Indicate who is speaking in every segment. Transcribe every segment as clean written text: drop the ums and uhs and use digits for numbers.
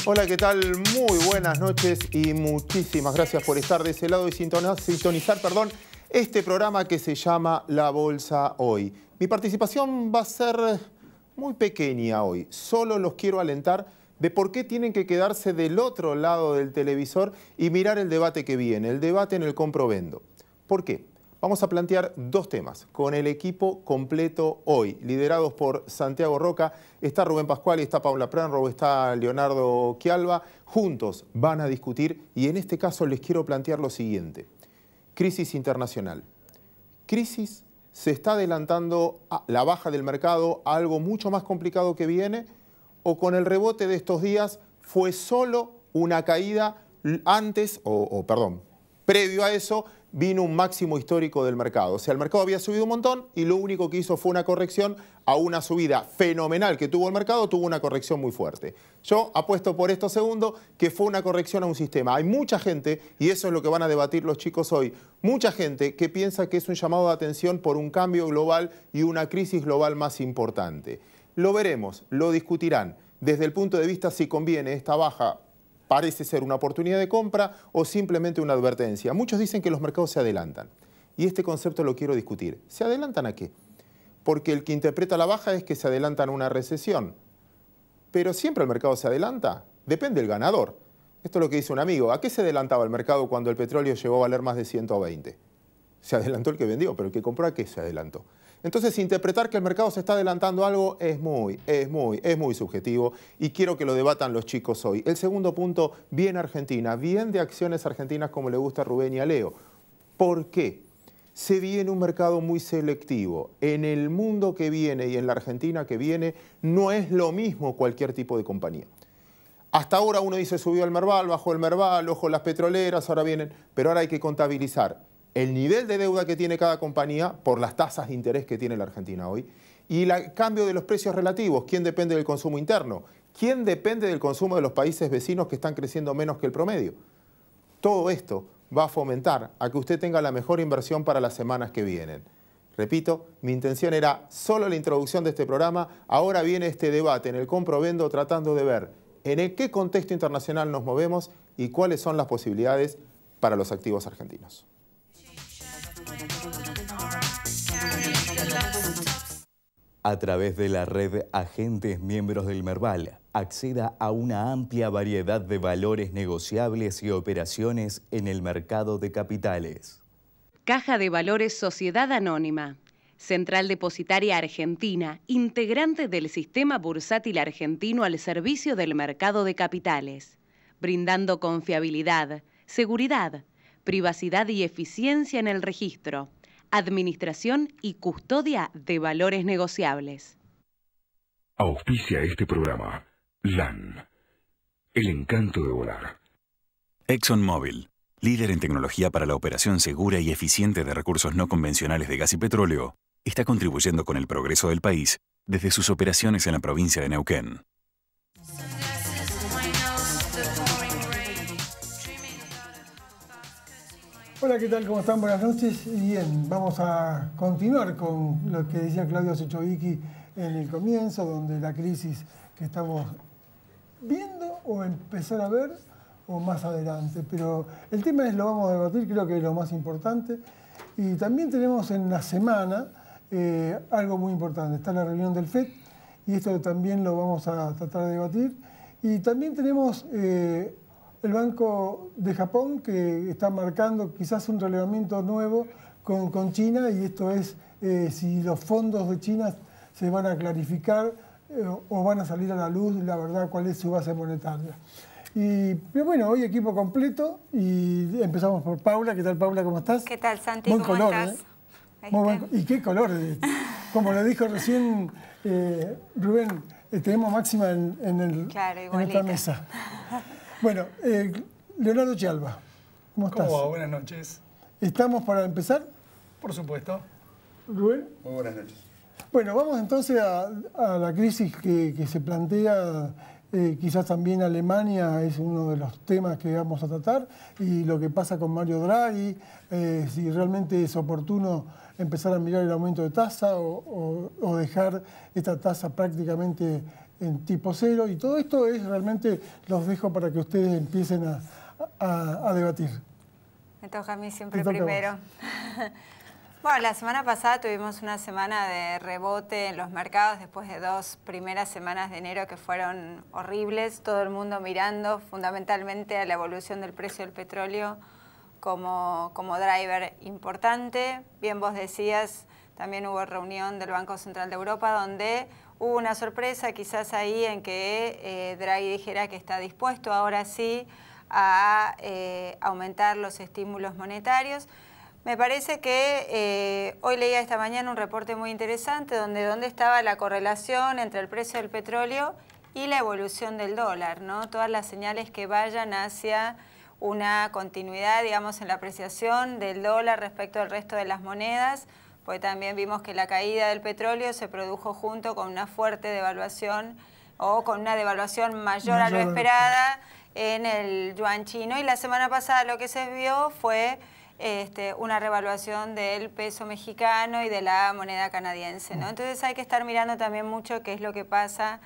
Speaker 1: Hola, ¿qué tal? Muy buenas noches y muchísimas gracias por estar de ese lado y sintonizar este programa que se llama La Bolsa Hoy. Mi participación va a ser muy pequeña hoy. Solo los quiero alentar de por qué tienen que quedarse del otro lado del televisor y mirar el debate que viene, el debate en el compro-vendo. ¿Por qué? Vamos a plantear dos temas con el equipo completo hoy, liderados por Santiago Roca. Está Rubén Pascual, está Paula Pranrow, está Leonardo Chialva. Juntos van a discutir y en este caso les quiero plantear lo siguiente. Crisis internacional. Crisis, ¿se está adelantando a la baja del mercado a algo mucho más complicado que viene? ¿O con el rebote de estos días fue solo una caída antes, previo a eso, vino un máximo histórico del mercado? O sea, el mercado había subido un montón y lo único que hizo fue una corrección a una subida fenomenal que tuvo el mercado, tuvo una corrección muy fuerte. Yo apuesto por esto segundo, que fue una corrección a un sistema. Hay mucha gente, y eso es lo que van a debatir los chicos hoy, mucha gente que piensa que es un llamado de atención por un cambio global y una crisis global más importante. Lo veremos, lo discutirán. Desde el punto de vista si conviene esta baja, parece ser una oportunidad de compra o simplemente una advertencia. Muchos dicen que los mercados se adelantan. Y este concepto lo quiero discutir. ¿Se adelantan a qué? Porque el que interpreta la baja es que se adelantan a una recesión. Pero siempre el mercado se adelanta. Depende del ganador. Esto es lo que dice un amigo. ¿A qué se adelantaba el mercado cuando el petróleo llegó a valer más de 120? Se adelantó el que vendió, pero el que compró, ¿a qué se adelantó? Entonces, interpretar que el mercado se está adelantando a algo es muy subjetivo y quiero que lo debatan los chicos hoy. El segundo punto, bien Argentina, bien de acciones argentinas como le gusta a Rubén y a Leo. ¿Por qué? Se viene un mercado muy selectivo. En el mundo que viene y en la Argentina que viene no es lo mismo cualquier tipo de compañía. Hasta ahora uno dice subió el Merval, bajó el Merval, ojo las petroleras, ahora vienen, pero ahora hay que contabilizar el nivel de deuda que tiene cada compañía por las tasas de interés que tiene la Argentina hoy y el cambio de los precios relativos. ¿Quién depende del consumo interno? ¿Quién depende del consumo de los países vecinos que están creciendo menos que el promedio? Todo esto va a fomentar a que usted tenga la mejor inversión para las semanas que vienen. Repito, mi intención era solo la introducción de este programa. Ahora viene este debate en el compro-vendo tratando de ver en qué contexto internacional nos movemos y cuáles son las posibilidades para los activos argentinos.
Speaker 2: A través de la red Agentes Miembros del Merval, acceda a una amplia variedad de valores negociables y operaciones en el mercado de capitales.
Speaker 3: Caja de Valores Sociedad Anónima, Central Depositaria Argentina, integrante del Sistema Bursátil Argentino al servicio del mercado de capitales, brindando confiabilidad, seguridad, privacidad y eficiencia en el registro, administración y custodia de valores negociables.
Speaker 4: Auspicia este programa LAN, el encanto de volar.
Speaker 5: ExxonMobil, líder en tecnología para la operación segura y eficiente de recursos no convencionales de gas y petróleo, está contribuyendo con el progreso del país desde sus operaciones en la provincia de Neuquén.
Speaker 6: Hola, ¿qué tal? ¿Cómo están? Buenas noches. Bien, vamos a continuar con lo que decía Claudio Sechovicki en el comienzo, donde la crisis que estamos viendo o empezar a ver o más adelante. Pero el tema lo vamos a debatir, creo que es lo más importante. Y también tenemos en la semana algo muy importante. Está la reunión del FED y esto también lo vamos a tratar de debatir. Y también tenemos el Banco de Japón, que está marcando quizás un relevamiento nuevo con China, y esto es si los fondos de China se van a clarificar o van a salir a la luz, la verdad, cuál es su base monetaria. Pero bueno, hoy equipo completo y empezamos por Paula. ¿Qué tal, Paula? ¿Cómo estás?
Speaker 7: ¿Qué tal, Santi?
Speaker 6: Buen
Speaker 7: ¿Cómo
Speaker 6: color,
Speaker 7: estás?
Speaker 6: Muy buen, ¿y qué color? Como le dijo recién Rubén, tenemos máxima en esta mesa. Bueno, Leonardo Chialva, ¿cómo estás?
Speaker 8: ¿Cómo va? Buenas noches.
Speaker 6: ¿Estamos para empezar?
Speaker 8: Por supuesto.
Speaker 6: ¿Rubén?
Speaker 9: Muy buenas noches.
Speaker 6: Bueno, vamos entonces a la crisis que se plantea. Quizás también Alemania es uno de los temas que vamos a tratar, y lo que pasa con Mario Draghi, si realmente es oportuno empezar a mirar el aumento de tasa o dejar esta tasa prácticamente en tipo cero, y todo esto es realmente, los dejo para que ustedes empiecen a debatir.
Speaker 7: Me toca a mí siempre primero. Bueno, la semana pasada tuvimos una semana de rebote en los mercados después de 2 primeras semanas de enero que fueron horribles. Todo el mundo mirando fundamentalmente a la evolución del precio del petróleo como driver importante. Bien vos decías, también hubo reunión del Banco Central de Europa donde hubo una sorpresa quizás ahí en que Draghi dijera que está dispuesto ahora sí a aumentar los estímulos monetarios. Me parece que hoy leía esta mañana un reporte muy interesante donde estaba la correlación entre el precio del petróleo y la evolución del dólar, ¿no? Todas las señales que vayan hacia una continuidad, digamos, en la apreciación del dólar respecto al resto de las monedas, porque también vimos que la caída del petróleo se produjo junto con una fuerte devaluación o con una devaluación mayor a lo esperada en el yuan chino. Y la semana pasada lo que se vio fue una revaluación del peso mexicano y de la moneda canadiense, ¿no? Entonces hay que estar mirando también mucho qué es lo que pasa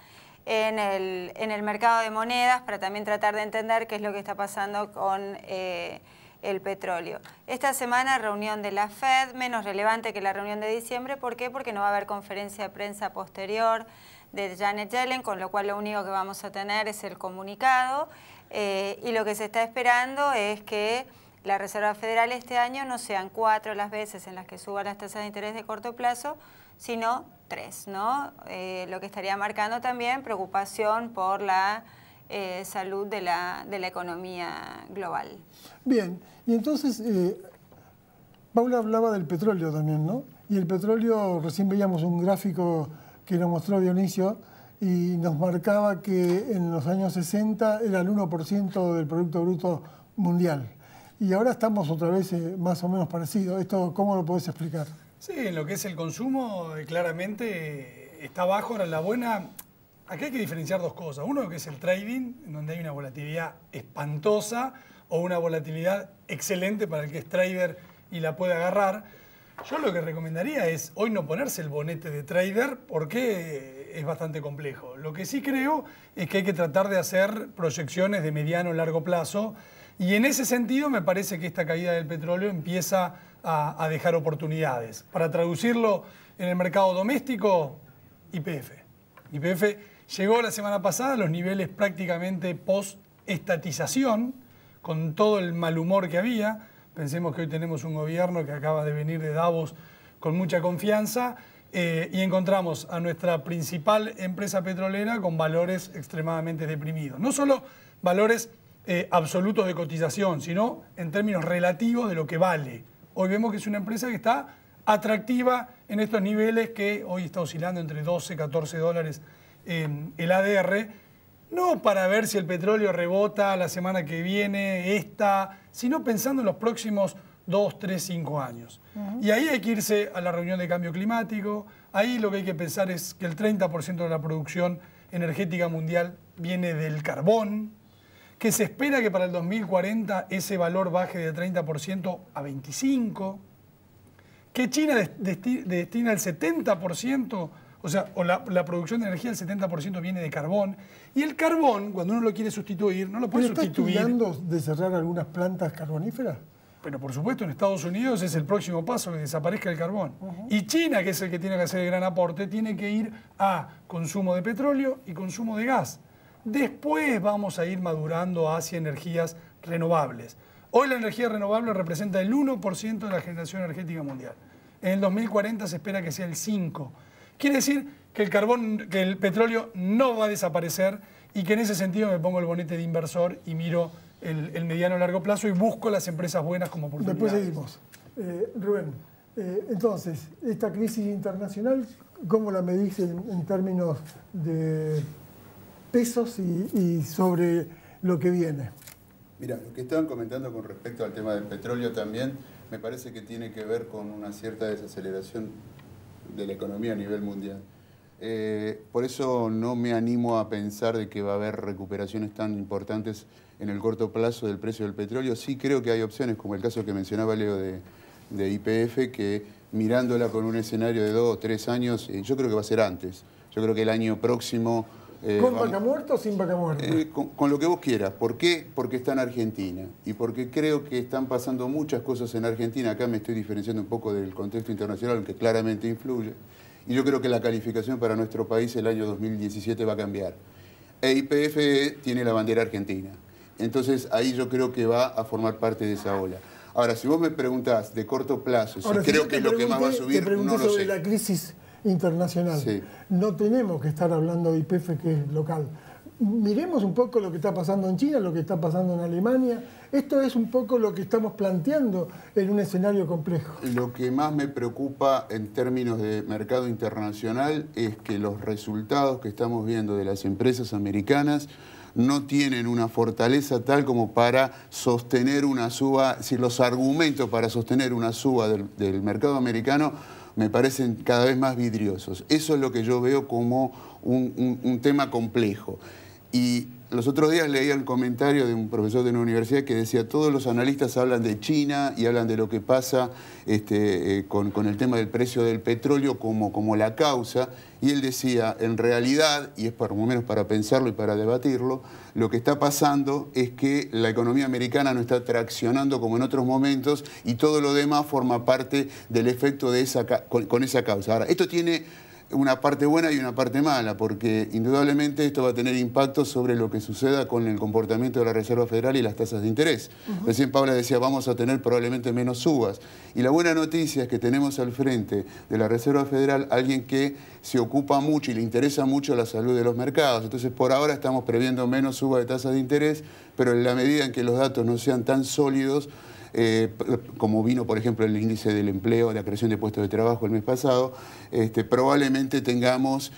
Speaker 7: en el mercado de monedas para también tratar de entender qué es lo que está pasando con el petróleo. Esta semana reunión de la Fed, menos relevante que la reunión de diciembre. ¿Por qué? Porque no va a haber conferencia de prensa posterior de Janet Yellen, con lo cual lo único que vamos a tener es el comunicado, y lo que se está esperando es que la Reserva Federal este año no sean 4 las veces en las que suba las tasas de interés de corto plazo, sino 3, ¿no? Lo que estaría marcando también preocupación por la salud de la economía global.
Speaker 6: Bien, y entonces Paula hablaba del petróleo también, ¿no? Y el petróleo, recién veíamos un gráfico que nos mostró Dionisio y nos marcaba que en los años 60 era el 1% del Producto Bruto Mundial. Y ahora estamos otra vez más o menos parecidos. ¿Esto cómo lo podés explicar?
Speaker 8: Sí, en lo que es el consumo, claramente está bajo. Ahora, la buena... Aquí hay que diferenciar 2 cosas. Uno, que es el trading, en donde hay una volatilidad espantosa o una volatilidad excelente para el que es trader y la puede agarrar. Yo lo que recomendaría es hoy no ponerse el bonete de trader porque es bastante complejo. Lo que sí creo es que hay que tratar de hacer proyecciones de mediano o largo plazo. Y en ese sentido me parece que esta caída del petróleo empieza a dejar oportunidades. Para traducirlo en el mercado doméstico, YPF. YPF llegó la semana pasada a los niveles prácticamente post-estatización, con todo el mal humor que había. Pensemos que hoy tenemos un gobierno que acaba de venir de Davos con mucha confianza y encontramos a nuestra principal empresa petrolera con valores extremadamente deprimidos. No solo valores absolutos de cotización, sino en términos relativos de lo que vale. Hoy vemos que es una empresa que está atractiva en estos niveles que hoy está oscilando entre 12 y 14 dólares el ADR, no para ver si el petróleo rebota la semana que viene, sino pensando en los próximos 2, 3, 5 años. Y ahí hay que irse a la reunión de cambio climático. Ahí lo que hay que pensar es que el 30% de la producción energética mundial viene del carbón, que se espera que para el 2040 ese valor baje de 30% a 25%, que China destina el 70%, la producción de energía, el 70% viene de carbón, y el carbón, cuando uno lo quiere sustituir, no lo puede sustituir.
Speaker 6: ¿Está estudiando de cerrar algunas plantas carboníferas?
Speaker 8: Pero por supuesto en Estados Unidos es el próximo paso, que desaparezca el carbón. Y China, que es el que tiene que hacer el gran aporte, tiene que ir a consumo de petróleo y consumo de gas. Después vamos a ir madurando hacia energías renovables. Hoy la energía renovable representa el 1% de la generación energética mundial. En el 2040 se espera que sea el 5%. Quiere decir que el petróleo no va a desaparecer y que en ese sentido me pongo el bonete de inversor y miro el mediano a largo plazo y busco las empresas buenas como oportunidades.
Speaker 6: Después seguimos. Rubén, entonces, esta crisis internacional, ¿cómo la medís en términos de pesos y sobre lo que viene?
Speaker 9: Mira, lo que estaban comentando con respecto al tema del petróleo también me parece que tiene que ver con una cierta desaceleración de la economía a nivel mundial. Por eso no me animo a pensar de que va a haber recuperaciones tan importantes en el corto plazo del precio del petróleo. Sí creo que hay opciones, como el caso que mencionaba Leo de YPF, que mirándola con un escenario de 2 o 3 años, yo creo que va a ser antes. Yo creo que el año próximo...
Speaker 6: ¿Con vaca muerta o sin vaca muerta?
Speaker 9: Con lo que vos quieras. ¿Por qué? Porque está en Argentina. Y porque creo que están pasando muchas cosas en Argentina. Acá me estoy diferenciando un poco del contexto internacional, aunque claramente influye. Y yo creo que la calificación para nuestro país el año 2017 va a cambiar. YPF tiene la bandera argentina. Entonces ahí yo creo que va a formar parte de esa ola. Ahora, si vos me preguntás de corto plazo,
Speaker 6: ahora,
Speaker 9: si creo que es lo que más va a subir, no lo
Speaker 6: sobre
Speaker 9: sé.
Speaker 6: la crisis internacional.
Speaker 9: Sí.
Speaker 6: No tenemos que estar hablando de YPF, que es local. Miremos un poco lo que está pasando en China, lo que está pasando en Alemania. Esto es un poco lo que estamos planteando en un escenario complejo.
Speaker 9: Lo que más me preocupa en términos de mercado internacional es que los resultados que estamos viendo de las empresas americanas no tienen una fortaleza tal como para sostener una suba, es decir, los argumentos para sostener una suba del mercado americano me parecen cada vez más vidriosos. Eso es lo que yo veo como un tema complejo. Y los otros días leía el comentario de un profesor de una universidad que decía: todos los analistas hablan de China y hablan de lo que pasa con el tema del precio del petróleo como la causa. Y él decía, en realidad, y es por lo menos para pensarlo y para debatirlo, lo que está pasando es que la economía americana no está traccionando como en otros momentos y todo lo demás forma parte del efecto de con esa causa. Ahora, esto tiene una parte buena y una parte mala, porque indudablemente esto va a tener impacto sobre lo que suceda con el comportamiento de la Reserva Federal y las tasas de interés. Recién Paula decía, vamos a tener probablemente menos subas. Y la buena noticia es que tenemos al frente de la Reserva Federal alguien que se ocupa mucho y le interesa mucho la salud de los mercados. Entonces, por ahora estamos previendo menos suba de tasas de interés, pero en la medida en que los datos no sean tan sólidos, como vino, por ejemplo, el índice del empleo, la creación de puestos de trabajo el mes pasado, probablemente tengamos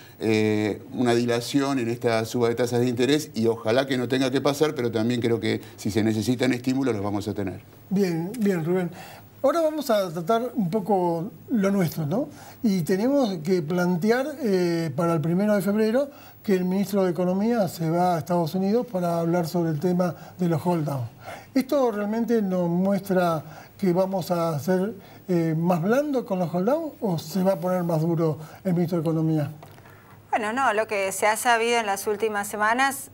Speaker 9: una dilación en esta suba de tasas de interés y ojalá que no tenga que pasar, pero también creo que si se necesitan estímulos los vamos a tener.
Speaker 6: Bien, bien, Rubén. Ahora vamos a tratar un poco lo nuestro, ¿no? Y tenemos que plantear para el 1 de febrero que el ministro de Economía se va a Estados Unidos para hablar sobre el tema de los hold down. ¿Esto realmente nos muestra que vamos a ser más blandos con los hold down o se va a poner más duro el ministro de Economía?
Speaker 7: Bueno, no, lo que se ha sabido en las últimas semanas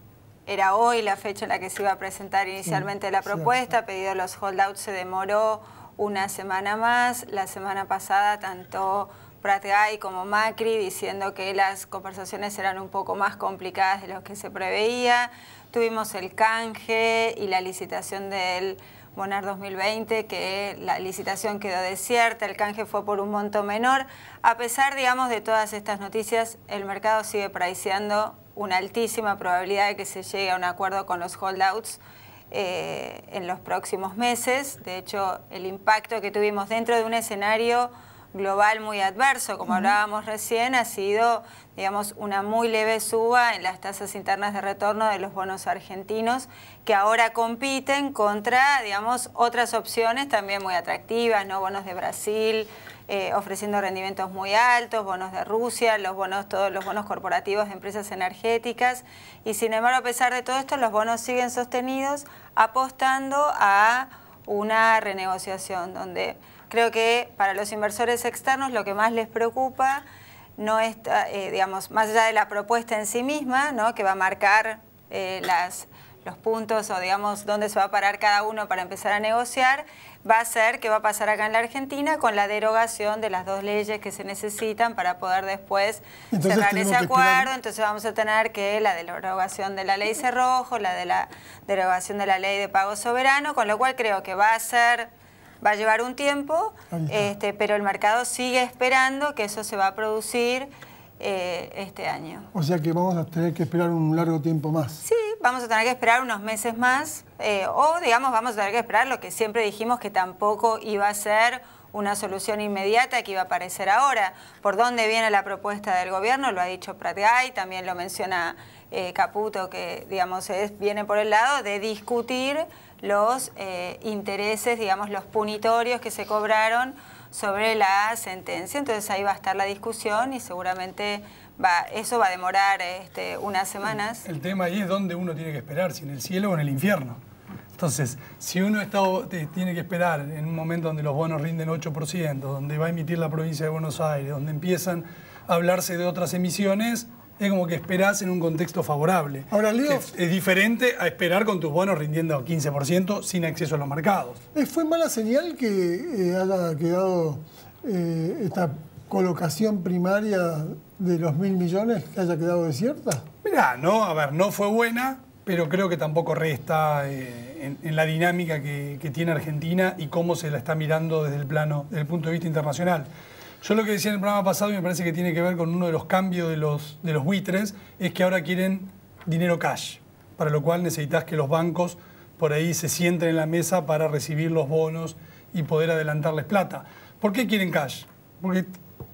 Speaker 7: era hoy la fecha en la que se iba a presentar inicialmente la propuesta. Pedido los holdouts se demoró una semana más. La semana pasada tanto Prat-Gay como Macri diciendo que las conversaciones eran un poco más complicadas de lo que se preveía. Tuvimos el canje y la licitación del Bonar 2020, que la licitación quedó desierta, el canje fue por un monto menor. A pesar, digamos, de todas estas noticias, el mercado sigue priceando una altísima probabilidad de que se llegue a un acuerdo con los holdouts en los próximos meses. De hecho, el impacto que tuvimos dentro de un escenario global muy adverso, como hablábamos recién, ha sido, digamos, una muy leve suba en las tasas internas de retorno de los bonos argentinos, que ahora compiten contra, digamos, otras opciones también muy atractivas, ¿no? Bonos de Brasil, ofreciendo rendimientos muy altos, bonos de Rusia, todos los bonos corporativos de empresas energéticas. Y sin embargo, a pesar de todo esto, los bonos siguen sostenidos, apostando a una renegociación, donde creo que para los inversores externos lo que más les preocupa no es, digamos, más allá de la propuesta en sí misma, ¿no?, que va a marcar los puntos o, digamos, dónde se va a parar cada uno para empezar a negociar, va a ser qué va a pasar acá en la Argentina con la derogación de las 2 leyes que se necesitan para poder después cerrar ese acuerdo. Entonces vamos a tener que la derogación de la ley Cerrojo, la de la derogación de la ley de pago soberano, con lo cual creo que va a llevar un tiempo, pero el mercado sigue esperando que eso se va a producir este año.
Speaker 6: O sea que vamos a tener que esperar un largo tiempo más.
Speaker 7: Sí, vamos a tener que esperar unos meses más, o digamos vamos a tener que esperar lo que siempre dijimos que tampoco iba a ser una solución inmediata que iba a aparecer ahora. ¿Por dónde viene la propuesta del gobierno? Lo ha dicho Prat-Gay, también lo menciona Caputo, que digamos viene por el lado de discutir los intereses, digamos, los punitorios que se cobraron sobre la sentencia. Entonces ahí va a estar la discusión y seguramente eso va a demorar unas semanas.
Speaker 8: El tema ahí es dónde uno tiene que esperar, si en el cielo o en el infierno. Entonces, si uno tiene que esperar en un momento donde los bonos rinden 8%, donde va a emitir la provincia de Buenos Aires, donde empiezan a hablarse de otras emisiones, es como que esperás en un contexto favorable.
Speaker 6: Ahora, Leo,
Speaker 8: es diferente a esperar con tus bonos rindiendo 15% sin acceso a los mercados.
Speaker 6: ¿Fue mala señal que haya quedado esta colocación primaria de los 1.000 millones, que haya quedado desierta?
Speaker 8: Mirá, no fue buena, pero creo que tampoco resta en la dinámica que tiene Argentina y cómo se la está mirando desde el punto de vista internacional. Yo lo que decía en el programa pasado, y me parece que tiene que ver con uno de los cambios de los buitres, es que ahora quieren dinero cash, para lo cual necesitas que los bancos por ahí se sienten en la mesa para recibir los bonos y poder adelantarles plata. ¿Por qué quieren cash? Porque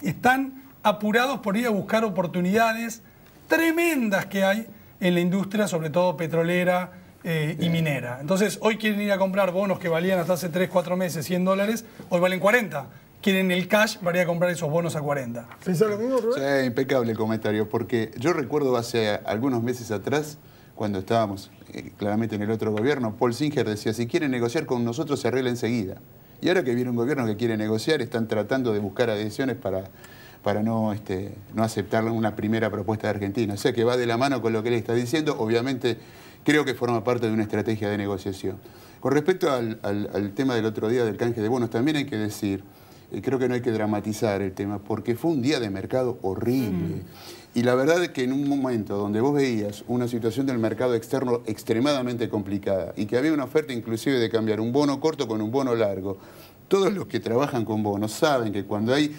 Speaker 8: están apurados por ir a buscar oportunidades tremendas que hay en la industria, sobre todo petrolera y minera. Entonces, hoy quieren ir a comprar bonos que valían hasta hace 3, 4 meses $100, hoy valen 40. Quieren el cash para ir a comprar esos bonos a 40.
Speaker 6: ¿Pensás lo mismo, Rubén?
Speaker 9: Sí, impecable el comentario, porque yo recuerdo hace algunos meses atrás, cuando estábamos claramente en el otro gobierno, Paul Singer decía, si quieren negociar con nosotros se arregla enseguida. Y ahora que viene un gobierno que quiere negociar, están tratando de buscar adhesiones para no aceptar una primera propuesta de Argentina. O sea que va de la mano con lo que él está diciendo, obviamente creo que forma parte de una estrategia de negociación. Con respecto al tema del otro día del canje de bonos, también hay que decir, creo que no hay que dramatizar el tema, porque fue un día de mercado horrible. Y la verdad es que en un momento donde vos veías una situación del mercado externo extremadamente complicada y que había una oferta inclusive de cambiar un bono corto con un bono largo, todos los que trabajan con bonos saben que cuando hay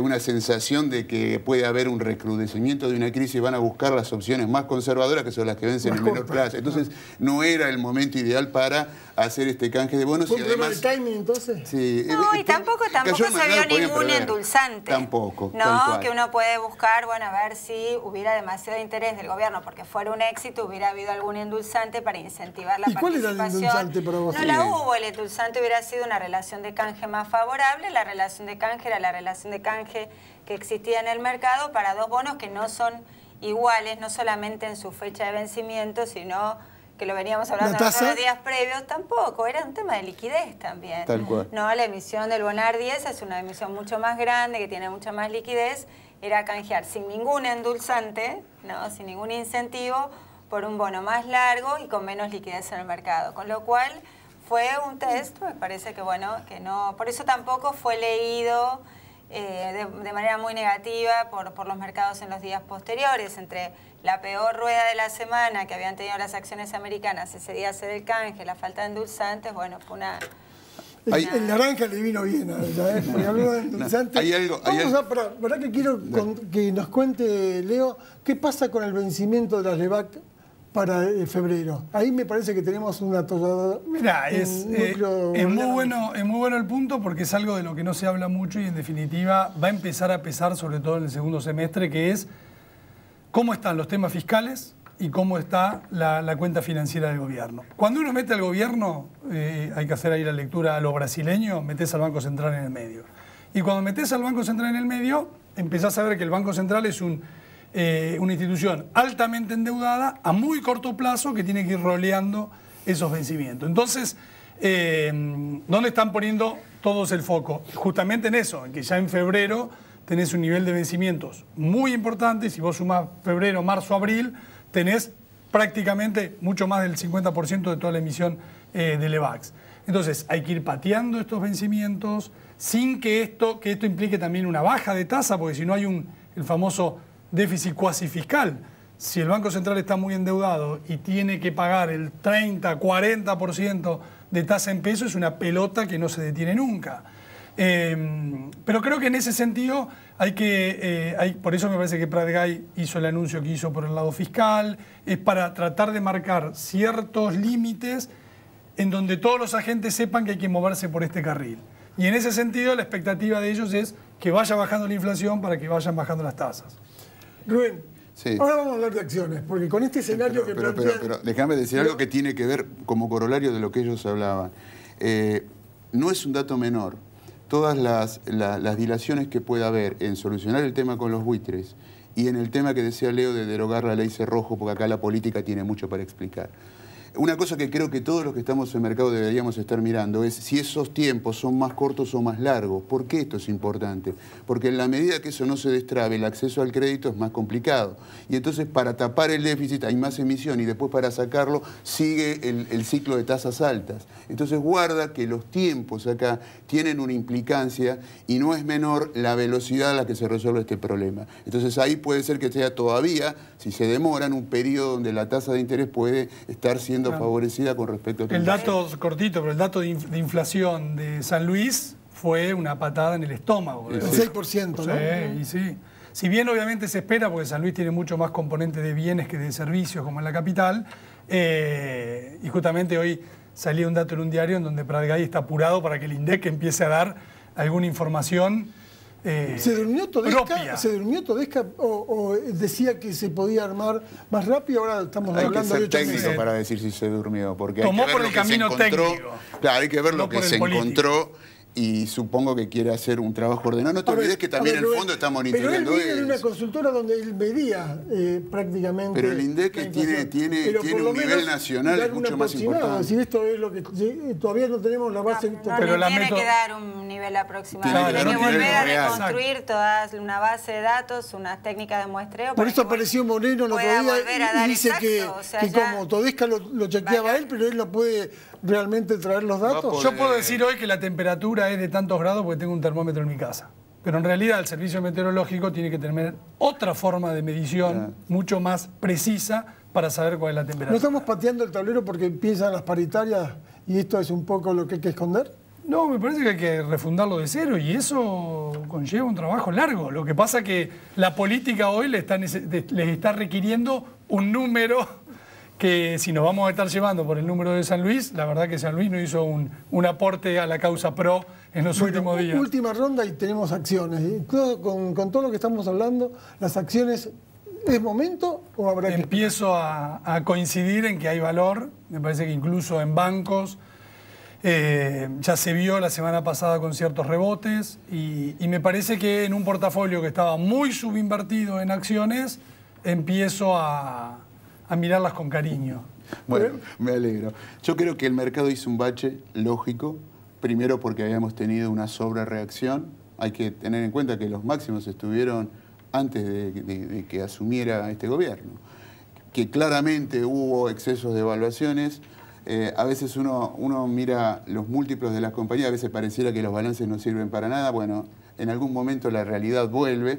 Speaker 9: una sensación de que puede haber un recrudecimiento de una crisis, van a buscar las opciones más conservadoras, que son las que vencen en menor plazo. Entonces, no era el momento ideal para hacer este canje de bonos.
Speaker 6: ¿Fue un problema de timing, entonces?
Speaker 9: Sí.
Speaker 7: No, y tampoco se vio ningún endulzante.
Speaker 9: Tampoco.
Speaker 7: No, que uno puede buscar, bueno, a ver si hubiera demasiado interés del gobierno, porque fuera un éxito, hubiera habido algún endulzante para incentivar la participación.
Speaker 6: ¿Y cuál era el endulzante para vos?
Speaker 7: No la hubo. El endulzante hubiera sido una relación de canje más favorable. La relación de canje era la relación de canje que existía en el mercado para dos bonos que no son iguales, no solamente en su fecha de vencimiento, sino que lo veníamos hablando en los días previos, tampoco, era un tema de liquidez también.
Speaker 9: Tal cual.
Speaker 7: No, la emisión del Bonar 10 es una emisión mucho más grande, que tiene mucha más liquidez, era canjear sin ningún endulzante, ¿no? Sin ningún incentivo, por un bono más largo y con menos liquidez en el mercado, con lo cual fue un test, me parece que bueno, que no, por eso tampoco fue leído de manera muy negativa por los mercados en los días posteriores. Entre la peor rueda de la semana que habían tenido las acciones americanas ese día hacer el canje, la falta de endulzantes, bueno, fue una...
Speaker 6: El naranja le vino bien a ella, porque habló de endulzantes.
Speaker 9: Hay algo...
Speaker 6: ¿Verdad que quiero que nos cuente, Leo, qué pasa con el vencimiento de las LEVAC para febrero? Ahí me parece que tenemos una atolladora.
Speaker 8: Mirá, es muy bueno el punto, porque es algo de lo que no se habla mucho y en definitiva va a empezar a pesar, sobre todo en el segundo semestre, que es cómo están los temas fiscales y cómo está la cuenta financiera del gobierno. Cuando uno mete al gobierno, hay que hacer ahí la lectura a lo brasileño, metés al Banco Central en el medio. Y cuando metés al Banco Central en el medio, empezás a ver que el Banco Central es una institución altamente endeudada a muy corto plazo que tiene que ir roleando esos vencimientos. Entonces, ¿dónde están poniendo todos el foco? Justamente en eso, en que ya en febrero tenés un nivel de vencimientos muy importante. Si vos sumás febrero, marzo, abril, tenés prácticamente mucho más del 50% de toda la emisión de LEVACs. Entonces, hay que ir pateando estos vencimientos sin que esto implique también una baja de tasa, porque si no hay el famoso déficit cuasi fiscal. Si el Banco Central está muy endeudado y tiene que pagar el 30, 40% de tasa en pesos, es una pelota que no se detiene nunca. Pero creo que en ese sentido por eso me parece que Prat Gay hizo el anuncio que hizo por el lado fiscal, es para tratar de marcar ciertos límites en donde todos los agentes sepan que hay que moverse por este carril. Y en ese sentido la expectativa de ellos es que vaya bajando la inflación para que vayan bajando las tasas.
Speaker 6: Rubén,
Speaker 9: sí.
Speaker 6: Ahora vamos a hablar de acciones, porque con este escenario
Speaker 9: pero déjame decir algo que tiene que ver como corolario de lo que ellos hablaban. No es un dato menor. todas las dilaciones que pueda haber en solucionar el tema con los buitres y en el tema que decía Leo de derogar la ley Cerrojo, porque acá la política tiene mucho para explicar. Una cosa que creo que todos los que estamos en el mercado deberíamos estar mirando es si esos tiempos son más cortos o más largos. ¿Por qué esto es importante? Porque en la medida que eso no se destrabe, el acceso al crédito es más complicado. Y entonces para tapar el déficit hay más emisión y después para sacarlo sigue el ciclo de tasas altas. Entonces guarda que los tiempos acá tienen una implicancia y no es menor la velocidad a la que se resuelve este problema. Entonces ahí puede ser que sea todavía, si se demora, en un periodo donde la tasa de interés puede estar siendo favorecida con respecto a...
Speaker 8: El dato cortito, pero el dato de inflación de San Luis fue una patada en el estómago.
Speaker 6: El 6%, ¿no?
Speaker 8: Sí, y sí. Si bien obviamente se espera, porque San Luis tiene mucho más componente de bienes que de servicios, como en la capital, y justamente hoy salía un dato en un diario en donde Pratgay está apurado para que el INDEC empiece a dar alguna información
Speaker 6: ¿Se durmió Todesca o decía que se podía armar más rápido? Ahora estamos hablando de 8 meses.
Speaker 9: Hay que ser técnico para decir si se durmió, porque
Speaker 8: tomó
Speaker 9: hay que ver
Speaker 8: por
Speaker 9: lo
Speaker 8: el
Speaker 9: que
Speaker 8: camino
Speaker 9: se encontró.
Speaker 8: técnico.
Speaker 9: Claro, hay que ver lo que se encontró
Speaker 8: político.
Speaker 9: y supongo que quiere hacer un trabajo ordenado. No te olvides que también el fondo está monitoreando
Speaker 6: pero él viene
Speaker 9: eso.
Speaker 6: de una consultora donde él medía prácticamente...
Speaker 9: Pero el INDEC tiene un nivel nacional mucho más importante.
Speaker 6: Es decir, esto es lo que... todavía no tenemos la base...
Speaker 7: Pero tiene que dar un nivel aproximado. Tiene que volver a reconstruir toda una base de datos, unas técnicas de muestreo.
Speaker 6: Por eso apareció Moreno el otro día y dice que como Todesca lo chequeaba él, pero él no puede realmente traer los datos.
Speaker 8: Yo puedo decir hoy que la temperatura es de tantos grados porque tengo un termómetro en mi casa. Pero en realidad el servicio meteorológico tiene que tener otra forma de medición mucho más precisa para saber cuál es la temperatura.
Speaker 6: ¿No estamos pateando el tablero porque empiezan las paritarias y esto es un poco lo que hay que esconder?
Speaker 8: No, me parece que hay que refundarlo de cero y eso conlleva un trabajo largo. Lo que pasa es que la política hoy les está requiriendo un número que si nos vamos a estar llevando por el número de San Luis, la verdad que San Luis no hizo un aporte a la causa PRO en los últimos días.
Speaker 6: Última ronda y tenemos acciones. Con todo lo que estamos hablando, las acciones, ¿es momento o habrá que...?
Speaker 8: Empiezo a coincidir en que hay valor. Me parece que incluso en bancos ya se vio la semana pasada con ciertos rebotes y me parece que en un portafolio que estaba muy subinvertido en acciones, empiezo a mirarlas con cariño.
Speaker 9: Bueno, me alegro. Yo creo que el mercado hizo un bache lógico, primero porque habíamos tenido una sobrereacción. Hay que tener en cuenta que los máximos estuvieron antes de que asumiera este gobierno, que claramente hubo excesos de evaluaciones. A veces uno mira los múltiplos de las compañías, a veces pareciera que los balances no sirven para nada. Bueno, en algún momento la realidad vuelve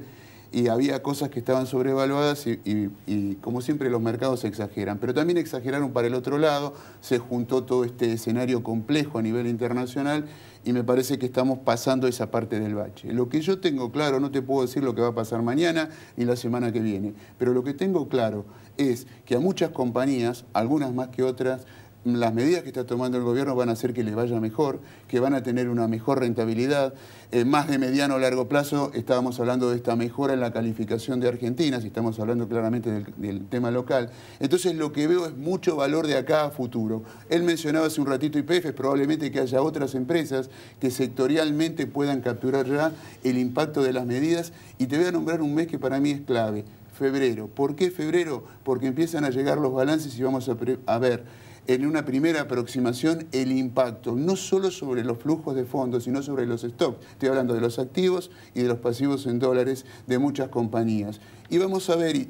Speaker 9: y había cosas que estaban sobrevaluadas y como siempre los mercados exageran. Pero también exageraron para el otro lado, se juntó todo este escenario complejo a nivel internacional y me parece que estamos pasando esa parte del bache. Lo que yo tengo claro, no te puedo decir lo que va a pasar mañana ni la semana que viene, pero lo que tengo claro es que a muchas compañías, algunas más que otras, las medidas que está tomando el gobierno van a hacer que les vaya mejor, que van a tener una mejor rentabilidad. Más de mediano o largo plazo estábamos hablando de esta mejora en la calificación de Argentina, si estamos hablando claramente del tema local. Entonces lo que veo es mucho valor de acá a futuro. Él mencionaba hace un ratito YPF, probablemente que haya otras empresas que sectorialmente puedan capturar ya el impacto de las medidas. Y te voy a nombrar un mes que para mí es clave, febrero. ¿Por qué febrero? Porque empiezan a llegar los balances y vamos a ver en una primera aproximación el impacto, no solo sobre los flujos de fondos, sino sobre los stocks. Estoy hablando de los activos y de los pasivos en dólares de muchas compañías. Y vamos a ver, y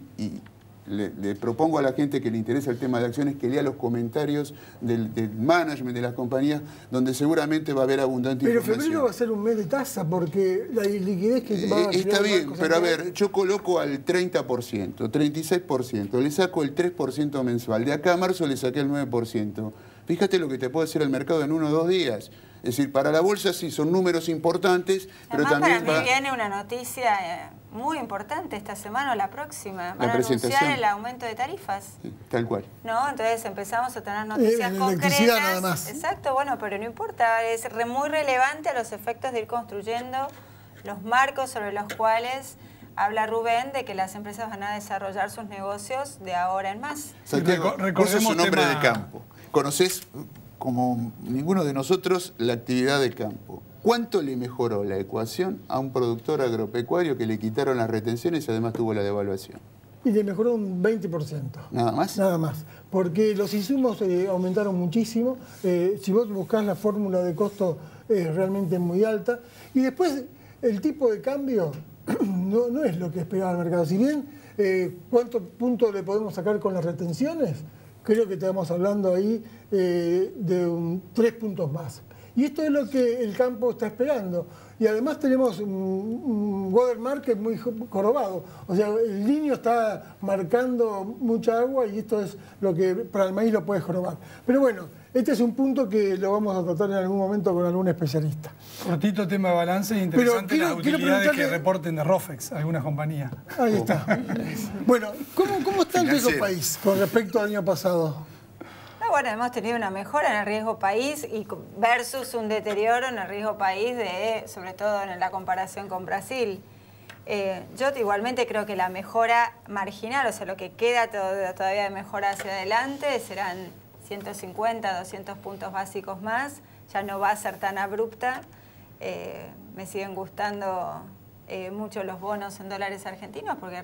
Speaker 9: le propongo a la gente que le interesa el tema de acciones que lea los comentarios del management de las compañías, donde seguramente va a haber abundante información.
Speaker 6: Pero febrero va a ser un mes de tasa, porque la liquidez que va a...
Speaker 9: Está bien, pero a ver, yo coloco al 30%, 36%, le saco el 3% mensual. De acá a marzo le saqué el 9%. Fíjate lo que te puede hacer el mercado en 1 o 2 días. Es decir, para la bolsa sí son números importantes, pero también
Speaker 7: para mí viene una noticia muy importante esta semana o la próxima. Van a anunciar el aumento de tarifas.
Speaker 9: Sí, tal cual.
Speaker 7: ¿No? Entonces empezamos a tener noticias concretas.
Speaker 6: Nada más.
Speaker 7: Exacto, bueno, pero no importa. Es muy relevante a los efectos de ir construyendo los marcos sobre los cuales habla Rubén de que las empresas van a desarrollar sus negocios de ahora en más.
Speaker 9: Santiago, vos sos un hombre de campo. Conocés como ninguno de nosotros la actividad de campo. ¿Cuánto le mejoró la ecuación a un productor agropecuario que le quitaron las retenciones y además tuvo la devaluación?
Speaker 6: Y le mejoró un 20%.
Speaker 9: ¿Nada más?
Speaker 6: Nada más. Porque los insumos aumentaron muchísimo. Si vos buscás la fórmula de costo, es realmente muy alta. Y después, el tipo de cambio no es lo que esperaba el mercado. Si bien, ¿cuántos puntos le podemos sacar con las retenciones? Creo que estamos hablando ahí de 3 puntos más. Y esto es lo que el campo está esperando. Y además tenemos un water market muy jorobado. O sea, el niño está marcando mucha agua y esto es lo que para el maíz lo puede jorobar. Pero bueno, este es un punto que lo vamos a tratar en algún momento con algún especialista.
Speaker 8: Cortito tema de balance, interesante las utilidades que reporten de Rofex, algunas compañías.
Speaker 6: Ahí está. Bueno, ¿cómo está el riesgo país con respecto al año pasado?
Speaker 7: Bueno, hemos tenido una mejora en el riesgo país y versus un deterioro en el riesgo país, sobre todo en la comparación con Brasil. Yo igualmente creo que la mejora marginal, o sea, lo que queda todavía de mejora hacia adelante serán 150, 200 puntos básicos más. Ya no va a ser tan abrupta. Me siguen gustando mucho los bonos en dólares argentinos porque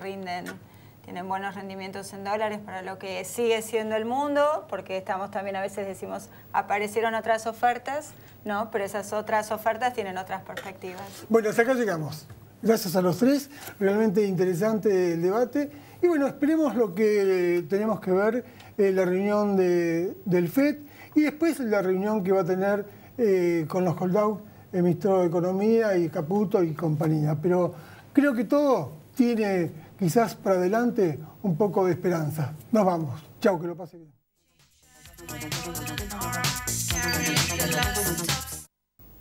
Speaker 7: tienen buenos rendimientos en dólares para lo que sigue siendo el mundo, porque estamos también, a veces decimos, aparecieron otras ofertas, ¿no? Pero esas otras ofertas tienen otras perspectivas.
Speaker 6: Bueno, hasta acá llegamos. Gracias a los tres, realmente interesante el debate. Y bueno, esperemos lo que tenemos que ver, la reunión del FED y después la reunión que va a tener con los Holdouts, el ministro de Economía y Caputo y compañía. Pero creo que todo tiene quizás para adelante un poco de esperanza. Nos vamos. Chau, que lo pase bien.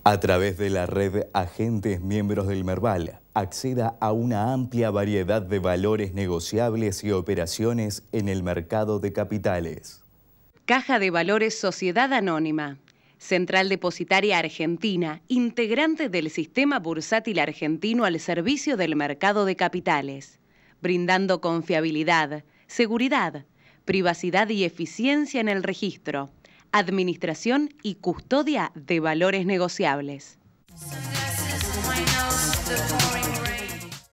Speaker 2: A través de la red Agentes Miembros del Merval, acceda a una amplia variedad de valores negociables y operaciones en el mercado de capitales.
Speaker 3: Caja de Valores Sociedad Anónima. Central Depositaria Argentina, integrante del Sistema Bursátil Argentino al servicio del mercado de capitales, brindando confiabilidad, seguridad, privacidad y eficiencia en el registro, administración y custodia de valores negociables.